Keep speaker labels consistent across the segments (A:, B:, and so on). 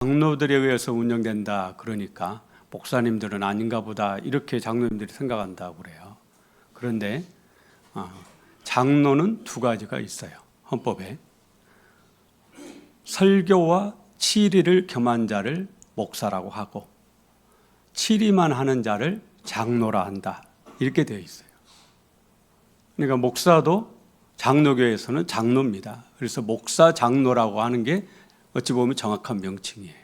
A: 장로들에 의해서 운영된다 그러니까 목사님들은 아닌가 보다 이렇게 장로님들이 생각한다고 그래요. 그런데 장로는 두 가지가 있어요. 헌법에 설교와 치리를 겸한 자를 목사라고 하고 치리만 하는 자를 장로라 한다 이렇게 되어 있어요. 그러니까 목사도 장로교에서는 장로입니다. 그래서 목사 장로라고 하는 게 어찌 보면 정확한 명칭이에요.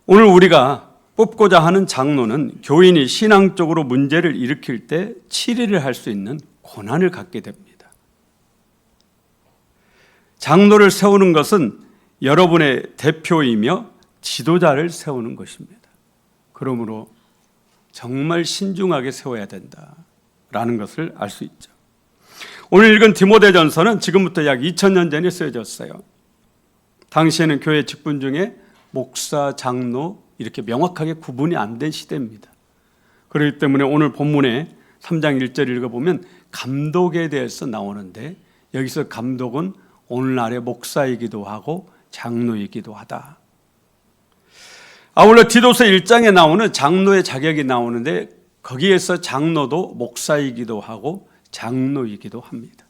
A: 오늘 우리가 뽑고자 하는 장로는 교인이 신앙적으로 문제를 일으킬 때 치리를 할 수 있는 권한을 갖게 됩니다. 장로를 세우는 것은 여러분의 대표이며 지도자를 세우는 것입니다. 그러므로 정말 신중하게 세워야 된다라는 것을 알 수 있죠. 오늘 읽은 디모데전서는 지금부터 약 2000년 전에 쓰여졌어요. 당시에는 교회 직분 중에 목사, 장로 이렇게 명확하게 구분이 안 된 시대입니다. 그렇기 때문에 오늘 본문에 3장 1절 읽어보면 감독에 대해서 나오는데 여기서 감독은 오늘날의 목사이기도 하고 장로이기도 하다. 아울러 디도서 1장에 나오는 장로의 자격이 나오는데 거기에서 장로도 목사이기도 하고 장로이기도 합니다.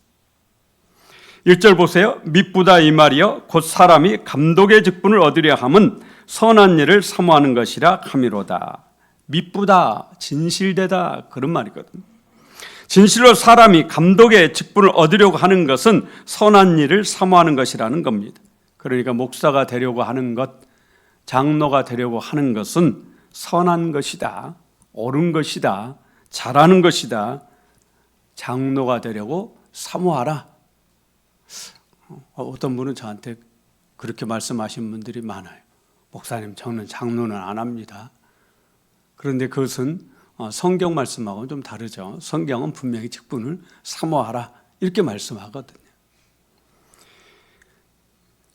A: 1절 보세요. 미쁘다 이 말이여 곧 사람이 감독의 직분을 얻으려 함은 선한 일을 사모하는 것이라 함이로다. 미쁘다, 진실되다 그런 말이거든요. 진실로 사람이 감독의 직분을 얻으려고 하는 것은 선한 일을 사모하는 것이라는 겁니다. 그러니까 목사가 되려고 하는 것, 장로가 되려고 하는 것은 선한 것이다, 옳은 것이다, 잘하는 것이다. 장로가 되려고 사모하라. 어떤 분은 저한테 그렇게 말씀하신 분들이 많아요. 목사님, 저는 장로는 안 합니다. 그런데 그것은 성경 말씀하고는 좀 다르죠. 성경은 분명히 직분을 사모하라 이렇게 말씀하거든요.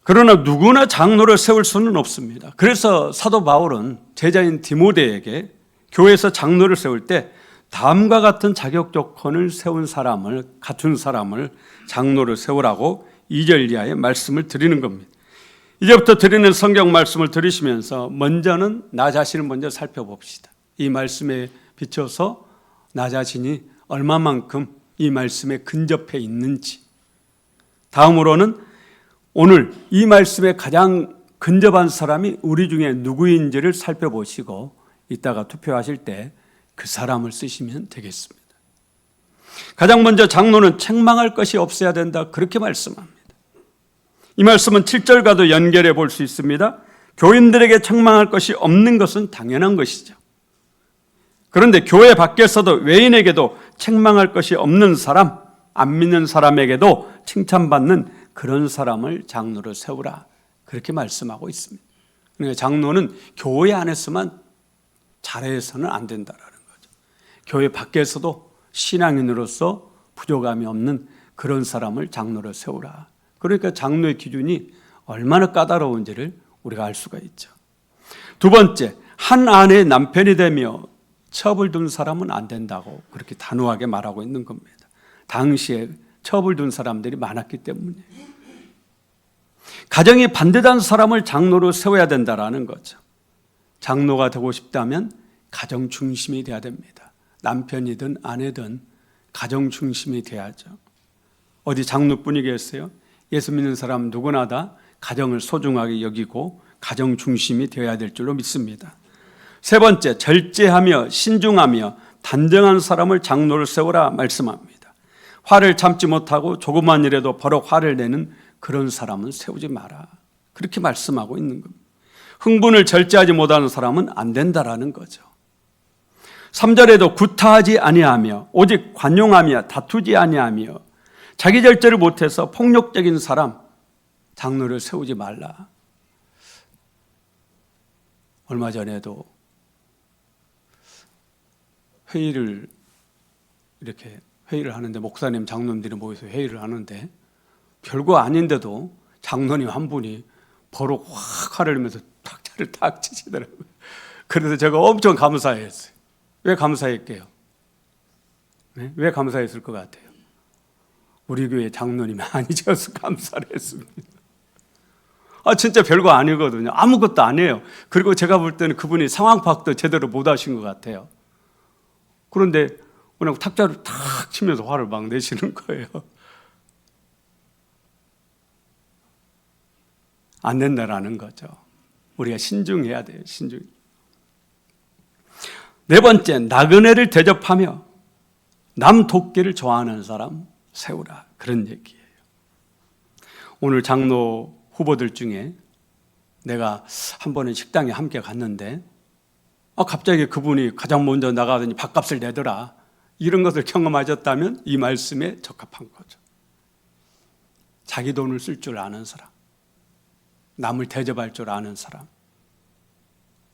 A: 그러나 누구나 장로를 세울 수는 없습니다. 그래서 사도 바울은 제자인 디모데에게 교회에서 장로를 세울 때 다음과 같은 자격 조건을 갖춘 사람을 장로를 세우라고 2절 이하의 말씀을 드리는 겁니다. 이제부터 드리는 성경 말씀을 들으시면서 먼저는 나 자신을 먼저 살펴봅시다. 이 말씀에 비춰서 나 자신이 얼마만큼 이 말씀에 근접해 있는지, 다음으로는 오늘 이 말씀에 가장 근접한 사람이 우리 중에 누구인지를 살펴보시고 이따가 투표하실 때 그 사람을 쓰시면 되겠습니다. 가장 먼저 장로는 책망할 것이 없어야 된다 그렇게 말씀합니다. 이 말씀은 7절과도 연결해 볼 수 있습니다. 교인들에게 책망할 것이 없는 것은 당연한 것이죠. 그런데 교회 밖에서도 외인에게도 책망할 것이 없는 사람, 안 믿는 사람에게도 칭찬받는 그런 사람을 장로로 세우라 그렇게 말씀하고 있습니다. 그러니까 장로는 교회 안에서만 잘해서는 안 된다라는 거죠. 교회 밖에서도 신앙인으로서 부족함이 없는 그런 사람을 장로로 세우라. 그러니까 장로의 기준이 얼마나 까다로운지를 우리가 알 수가 있죠. 두 번째, 한 아내의 남편이 되며 첩을 둔 사람은 안 된다고 그렇게 단호하게 말하고 있는 겁니다. 당시에 첩을 둔 사람들이 많았기 때문에. 가정이 반대된 사람을 장로로 세워야 된다라는 거죠. 장로가 되고 싶다면 가정 중심이 돼야 됩니다. 남편이든 아내든 가정 중심이 돼야죠. 어디 장로뿐이겠어요? 예수 믿는 사람 누구나 다 가정을 소중하게 여기고 가정 중심이 되어야 될 줄로 믿습니다. 세 번째, 절제하며 신중하며 단정한 사람을 장로를 세우라 말씀합니다. 화를 참지 못하고 조그만 일에도 바로 화를 내는 그런 사람은 세우지 마라. 그렇게 말씀하고 있는 겁니다. 흥분을 절제하지 못하는 사람은 안 된다라는 거죠. 3절에도 구타하지 아니하며 오직 관용하며 다투지 아니하며 자기 절제를 못해서 폭력적인 사람 장로를 세우지 말라. 얼마 전에도 회의를 하는데 목사님 장로님들이 모여서 회의를 하는데 별거 아닌데도 장로님 한 분이 버럭 확 화를 내면서 탁자를 탁 치시더라고요. 그래서 제가 엄청 감사했어요. 왜 감사했게요? 네? 왜 감사했을 것 같아요? 우리 교회 장로님이 아니셔서 감사를 했습니다. 진짜 별거 아니거든요. 아무것도 아니에요. 그리고 제가 볼 때는 그분이 상황 파악도 제대로 못 하신 것 같아요. 그런데 그냥 탁자를 탁 치면서 화를 막 내시는 거예요. 안 된다라는 거죠. 우리가 신중해야 돼요. 신중. 네 번째, 나그네를 대접하며 남 돕기를 좋아하는 사람 세우라. 그런 얘기예요. 오늘 장로 후보들 중에 내가 한 번은 식당에 함께 갔는데 갑자기 그분이 가장 먼저 나가더니 밥값을 내더라. 이런 것을 경험하셨다면 이 말씀에 적합한 거죠. 자기 돈을 쓸 줄 아는 사람, 남을 대접할 줄 아는 사람.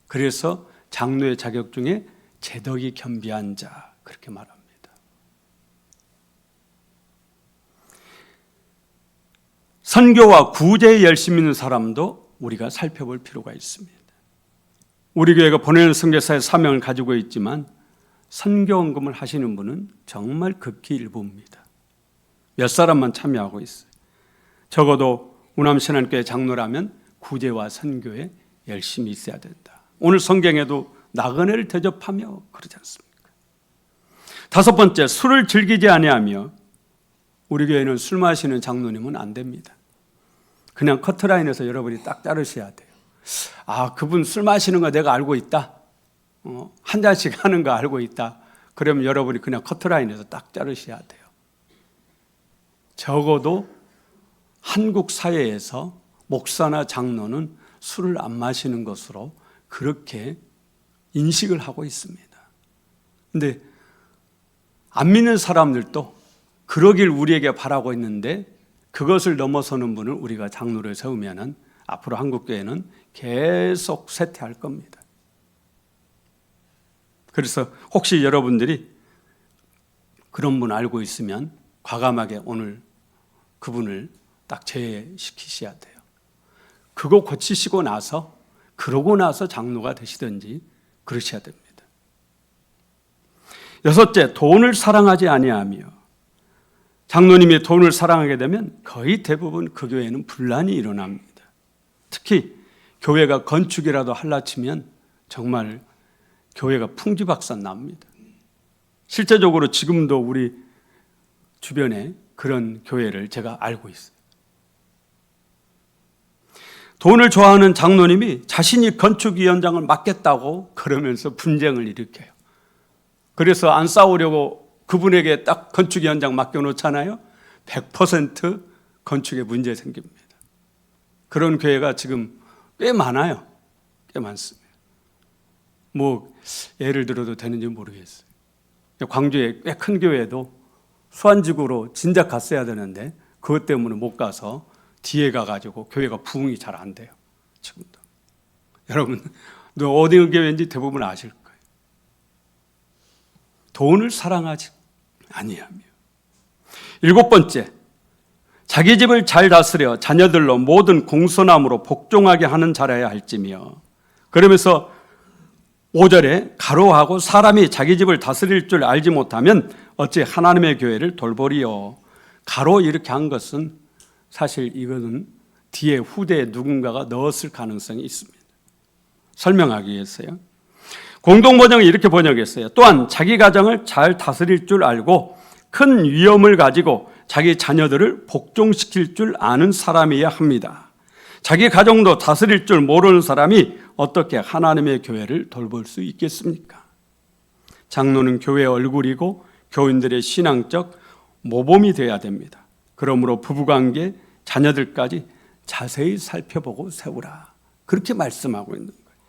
A: 그래서 장로의 자격 중에 제덕이 겸비한 자, 그렇게 말합니다. 선교와 구제에 열심히 있는 사람도 우리가 살펴볼 필요가 있습니다. 우리 교회가 보내는 선교사의 사명을 가지고 있지만 선교 헌금을 하시는 분은 정말 극히 일부입니다. 몇 사람만 참여하고 있어요. 적어도 우남신앙교회 장로라면 구제와 선교에 열심히 있어야 된다. 오늘 성경에도 나그네를 대접하며 그러지 않습니까? 다섯 번째, 술을 즐기지 아니하며. 우리 교회는 술 마시는 장로님은 안 됩니다. 그냥 커트라인에서 여러분이 딱 자르셔야 돼요. 그분 술 마시는 거 내가 알고 있다. 한 잔씩 하는 거 알고 있다. 그러면 여러분이 그냥 커트라인에서 딱 자르셔야 돼요. 적어도 한국 사회에서 목사나 장로는 술을 안 마시는 것으로 그렇게 인식을 하고 있습니다. 근데 안 믿는 사람들도 그러길 우리에게 바라고 있는데 그것을 넘어서는 분을 우리가 장로를 세우면은 앞으로 한국교회는 계속 쇠퇴할 겁니다. 그래서 혹시 여러분들이 그런 분 알고 있으면 과감하게 오늘 그분을 딱 제외시키셔야 돼요. 그거 고치시고 나서 그러고 나서 장로가 되시든지 그러셔야 됩니다. 여섯째, 돈을 사랑하지 아니하며. 장로님이 돈을 사랑하게 되면 거의 대부분 그 교회는 분란이 일어납니다. 특히 교회가 건축이라도 할라치면 정말 교회가 풍지박산 납니다. 실제적으로 지금도 우리 주변에 그런 교회를 제가 알고 있어요. 돈을 좋아하는 장로님이 자신이 건축위원장을 맡겠다고 그러면서 분쟁을 일으켜요. 그래서 안 싸우려고 그분에게 딱 건축위원장 맡겨놓잖아요. 100% 건축에 문제 생깁니다. 그런 교회가 지금 꽤 많아요. 꽤 많습니다. 예를 들어도 되는지 모르겠어요. 광주에 꽤 큰 교회도 수안지구로 진작 갔어야 되는데 그것 때문에 못 가서 뒤에 가가지고 교회가 부흥이 잘 안 돼요. 지금도. 여러분, 어디 교회인지 대부분 아실 거예요. 돈을 사랑하지 아니하며. 일곱 번째, 자기 집을 잘 다스려 자녀들로 모든 공손함으로 복종하게 하는 자라야 할지며. 그러면서 5절에 가로하고 사람이 자기 집을 다스릴 줄 알지 못하면 어찌 하나님의 교회를 돌보리요. 가로 이렇게 한 것은 사실 이거는 뒤에 후대에 누군가가 넣었을 가능성이 있습니다. 설명하기 위해서요. 공동번역이 이렇게 번역했어요. 또한 자기 가정을 잘 다스릴 줄 알고 큰 위엄을 가지고 자기 자녀들을 복종시킬 줄 아는 사람이어야 합니다. 자기 가정도 다스릴 줄 모르는 사람이 어떻게 하나님의 교회를 돌볼 수 있겠습니까? 장로는 교회의 얼굴이고 교인들의 신앙적 모범이 되어야 됩니다. 그러므로 부부관계, 자녀들까지 자세히 살펴보고 세우라. 그렇게 말씀하고 있는 거예요.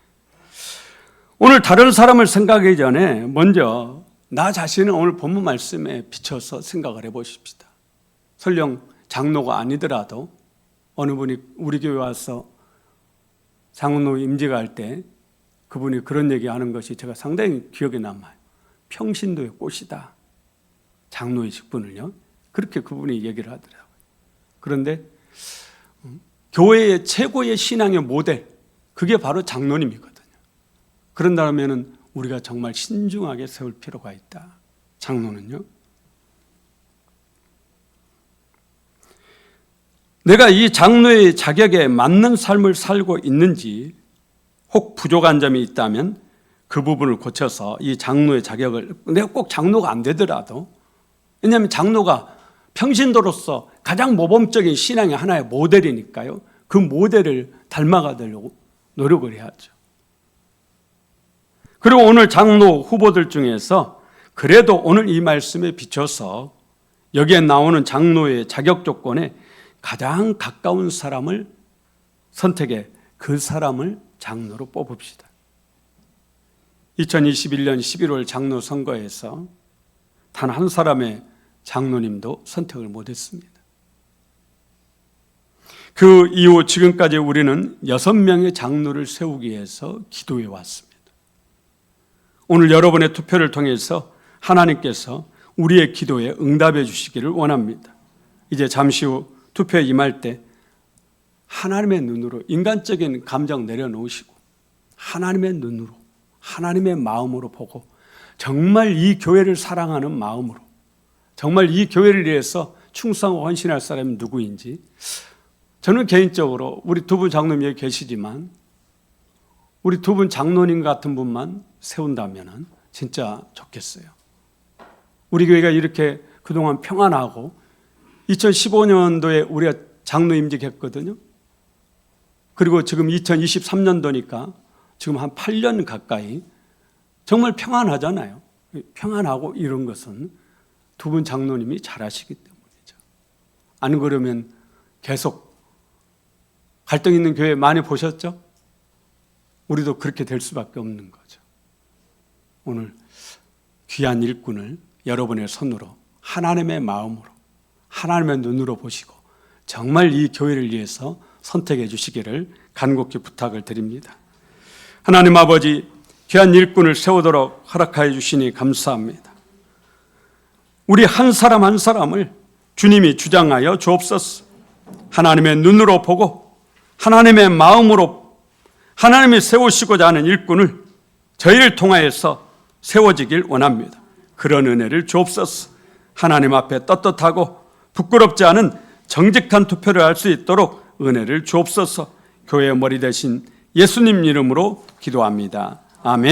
A: 오늘 다른 사람을 생각하기 전에 먼저 나 자신을 오늘 본문 말씀에 비춰서 생각을 해보십시다. 설령 장로가 아니더라도 어느 분이 우리 교회 와서 장로 임직을 할 때 그분이 그런 얘기하는 것이 제가 상당히 기억에 남아요. 평신도의 꽃이다. 장로의 직분을요. 그렇게 그분이 얘기를 하더라고요. 그런데 교회의 최고의 신앙의 모델, 그게 바로 장로님이거든요. 그런다면 우리가 정말 신중하게 세울 필요가 있다. 장로는요. 내가 이 장로의 자격에 맞는 삶을 살고 있는지, 혹 부족한 점이 있다면 그 부분을 고쳐서 이 장로의 자격을, 내가 꼭 장로가 안 되더라도, 왜냐하면 장로가 평신도로서 가장 모범적인 신앙의 하나의 모델이니까요. 그 모델을 닮아가려고 노력을 해야죠. 그리고 오늘 장로 후보들 중에서 그래도 오늘 이 말씀에 비춰서 여기에 나오는 장로의 자격 조건에 가장 가까운 사람을 선택해 그 사람을 장로로 뽑읍시다. 2021년 11월 장로 선거에서 단 한 사람의 장로님도 선택을 못했습니다. 그 이후 지금까지 우리는 6명의 장로를 세우기 위해서 기도해 왔습니다. 오늘 여러분의 투표를 통해서 하나님께서 우리의 기도에 응답해 주시기를 원합니다. 이제 잠시 후 투표에 임할 때 하나님의 눈으로, 인간적인 감정 내려놓으시고 하나님의 눈으로, 하나님의 마음으로 보고 정말 이 교회를 사랑하는 마음으로, 정말 이 교회를 위해서 충성하고 헌신할 사람이 누구인지, 저는 개인적으로 우리 두 분 장로님 여기 계시지만 우리 두 분 장로님 같은 분만 세운다면 진짜 좋겠어요. 우리 교회가 이렇게 그동안 평안하고 2015년도에 우리가 장로 임직했거든요. 그리고 지금 2023년도니까 지금 한 8년 가까이 정말 평안하잖아요. 평안하고 이런 것은 두 분 장로님이 잘하시기 때문이죠. 안 그러면 계속 갈등 있는 교회 많이 보셨죠? 우리도 그렇게 될 수밖에 없는 거죠. 오늘 귀한 일꾼을 여러분의 손으로, 하나님의 마음으로, 하나님의 눈으로 보시고 정말 이 교회를 위해서 선택해 주시기를 간곡히 부탁을 드립니다. 하나님 아버지, 귀한 일꾼을 세우도록 허락하여 주시니 감사합니다. 우리 한 사람 한 사람을 주님이 주장하여 주옵소서. 하나님의 눈으로 보고 하나님의 마음으로 하나님이 세우시고자 하는 일꾼을 저희를 통하여서 세워지길 원합니다. 그런 은혜를 주옵소서. 하나님 앞에 떳떳하고 부끄럽지 않은 정직한 투표를 할 수 있도록 은혜를 주옵소서. 교회의 머리 대신 예수님 이름으로 기도합니다. 아멘.